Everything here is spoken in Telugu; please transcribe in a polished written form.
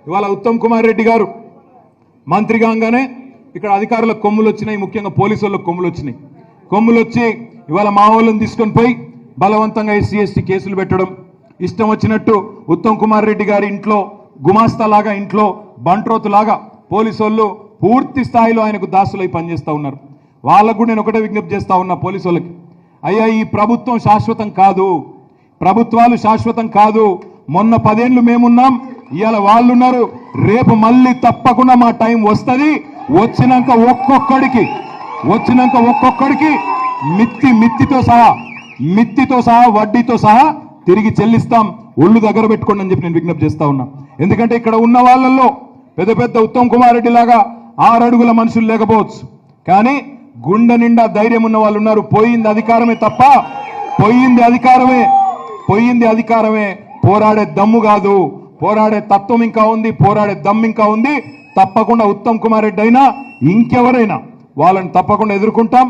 ఇవాళ ఉత్తమ్ కుమార్ రెడ్డి గారు మంత్రి కాగానే ఇక్కడ అధికారుల కొమ్ములు వచ్చినాయి, ముఖ్యంగా పోలీసు వాళ్ళకి కొమ్ములు వచ్చినాయి. కొమ్ములు వచ్చి ఇవాళ మా వాళ్ళని తీసుకొని పోయి బలవంతంగా ఎస్సీ ఎస్టీ కేసులు పెట్టడం, ఇష్టం వచ్చినట్టు ఉత్తమ్ కుమార్ రెడ్డి గారి ఇంట్లో గుమాస్తాలాగా, ఇంట్లో బంట్రోతులాగా పోలీసు వాళ్ళు పూర్తి స్థాయిలో ఆయనకు దాసులై పనిచేస్తూ ఉన్నారు. వాళ్ళకు కూడా నేను ఒకటే విజ్ఞప్తి చేస్తూ ఉన్నా పోలీసు వాళ్ళకి, అయ్యా ఈ ప్రభుత్వం శాశ్వతం కాదు, ప్రభుత్వాలు శాశ్వతం కాదు. మొన్న 10 ఏళ్ళు మేమున్నాం, ఇవాళ వాళ్ళు ఉన్నారు, రేపు మళ్ళీ తప్పకుండా మా టైం వస్తుంది. వచ్చినాక ఒక్కొక్కడికి మిత్తితో సహా వడ్డీతో సహా తిరిగి చెల్లిస్తాం. ఒళ్ళు దగ్గర పెట్టుకోండి అని చెప్పి నేను విజ్ఞప్తి చేస్తా ఉన్నా. ఎందుకంటే ఇక్కడ ఉన్న వాళ్ళల్లో పెద్ద పెద్ద ఉత్తమ్ కుమార్ రెడ్డి లాగా 6 అడుగుల మనుషులు లేకపోవచ్చు, కానీ గుండె నిండా ధైర్యం ఉన్న వాళ్ళు ఉన్నారు. పోయింది అధికారమే, పోరాడే దమ్ము కాదు, పోరాడే తత్వం ఇంకా ఉంది, పోరాడే దమ్ము ఇంకా ఉంది. తప్పకుండా ఉత్తమ్ కుమార్ రెడ్డి అయినా ఇంకెవరైనా వాళ్ళని తప్పకుండా ఎదుర్కొంటాం.